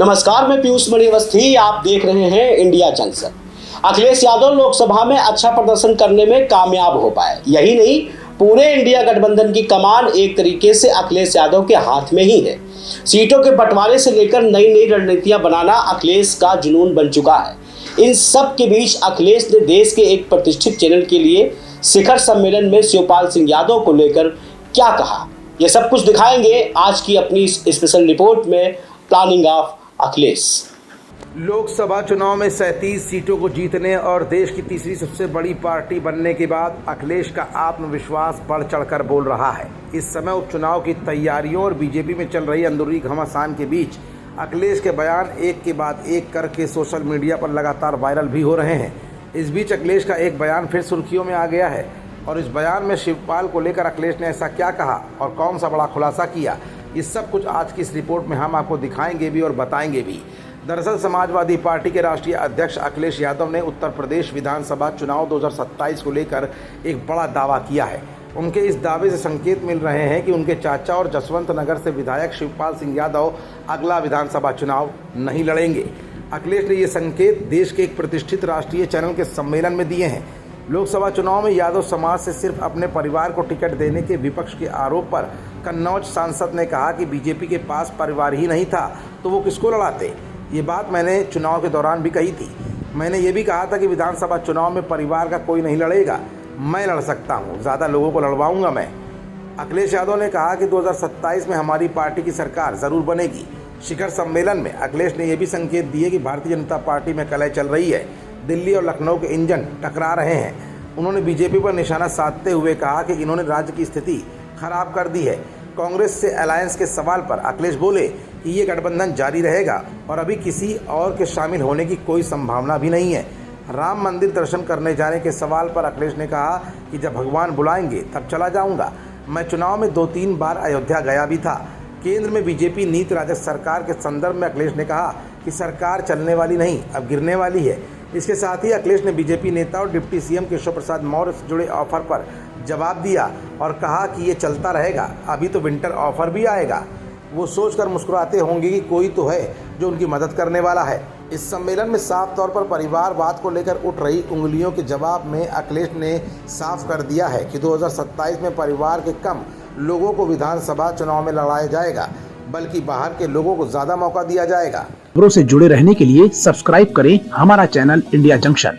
नमस्कार, मैं पीयूष मणि अवस्थी। आप देख रहे हैं इंडिया जंक्शन। अखिलेश यादव लोकसभा में अच्छा प्रदर्शन करने में कामयाब हो पाए। यही नहीं, पूरे इंडिया गठबंधन की कमान एक तरीके से अखिलेश यादव के हाथ में ही है। सीटों के बंटवारे से लेकर नई नई रणनीतियां बनाना अखिलेश का जुनून बन चुका है। इन सब के बीच अखिलेश ने देश के एक प्रतिष्ठित चैनल के लिए शिखर सम्मेलन में शिवपाल सिंह यादव को लेकर क्या कहा, ये सब कुछ दिखाएंगे आज की अपनी स्पेशल रिपोर्ट में प्लानिंग ऑफ अखिलेश। लोकसभा चुनाव में 37 सीटों को जीतने और देश की तीसरी सबसे बड़ी पार्टी बनने के बाद अखिलेश का आत्मविश्वास बढ़ चढ़कर बोल रहा है। इस समय उपचुनाव की तैयारियों और बीजेपी में चल रही अंदरूनी घमासान के बीच अखिलेश के बयान एक के बाद एक करके सोशल मीडिया पर लगातार वायरल भी हो रहे हैं। इस बीच अखिलेश का एक बयान फिर सुर्खियों में आ गया है और इस बयान में शिवपाल को लेकर अखिलेश ने ऐसा क्या कहा और कौन सा बड़ा खुलासा किया, ये सब कुछ आज की इस रिपोर्ट में हम आपको दिखाएंगे भी और बताएंगे भी। दरअसल समाजवादी पार्टी के राष्ट्रीय अध्यक्ष अखिलेश यादव ने उत्तर प्रदेश विधानसभा चुनाव 2027 को लेकर एक बड़ा दावा किया है। उनके इस दावे से संकेत मिल रहे हैं कि उनके चाचा और जसवंत नगर से विधायक शिवपाल सिंह यादव अगला विधानसभा चुनाव नहीं लड़ेंगे। अखिलेश ने ये संकेत देश के एक प्रतिष्ठित राष्ट्रीय चैनल के सम्मेलन में दिए हैं। लोकसभा चुनाव में यादव समाज से सिर्फ अपने परिवार को टिकट देने के विपक्ष के आरोप पर कन्नौज सांसद ने कहा कि बीजेपी के पास परिवार ही नहीं था तो वो किसको लड़ाते। ये बात मैंने चुनाव के दौरान भी कही थी। मैंने ये भी कहा था कि विधानसभा चुनाव में परिवार का कोई नहीं लड़ेगा, मैं लड़ सकता हूँ, ज़्यादा लोगों को लड़वाऊंगा मैं। अखिलेश यादव ने कहा कि 2027 में हमारी पार्टी की सरकार ज़रूर बनेगी। शिखर सम्मेलन में अखिलेश ने यह भी संकेत दिए कि भारतीय जनता पार्टी में कलह चल रही है, दिल्ली और लखनऊ के इंजन टकरा रहे हैं। उन्होंने बीजेपी पर निशाना साधते हुए कहा कि इन्होंने राज्य की स्थिति खराब कर दी है। कांग्रेस से अलायंस के सवाल पर अखिलेश बोले कि ये गठबंधन जारी रहेगा और अभी किसी और के शामिल होने की कोई संभावना भी नहीं है। राम मंदिर दर्शन करने जाने के सवाल पर अखिलेश ने कहा कि जब भगवान बुलाएंगे तब चला जाऊंगा। मैं चुनाव में 2-3 बार अयोध्या गया भी था। केंद्र में बीजेपी नीति राजस्व सरकार के संदर्भ में अखिलेश ने कहा कि सरकार चलने वाली नहीं, अब गिरने वाली है। इसके साथ ही अखिलेश ने बीजेपी नेता और डिप्टी सीएम केशव प्रसाद मौर्य से जुड़े ऑफर पर जवाब दिया और कहा कि ये चलता रहेगा, अभी तो विंटर ऑफर भी आएगा। वो सोचकर मुस्कुराते होंगे कि कोई तो है जो उनकी मदद करने वाला है। इस सम्मेलन में साफ तौर पर परिवारवाद को लेकर उठ रही उंगलियों के जवाब में अखिलेश ने साफ कर दिया है कि 2027 में परिवार के कम लोगों को विधानसभा चुनाव में लड़ाया जाएगा, बल्कि बाहर के लोगों को ज्यादा मौका दिया जाएगा। खबरों से जुड़े रहने के लिए सब्सक्राइब करें हमारा चैनल इंडिया जंक्शन।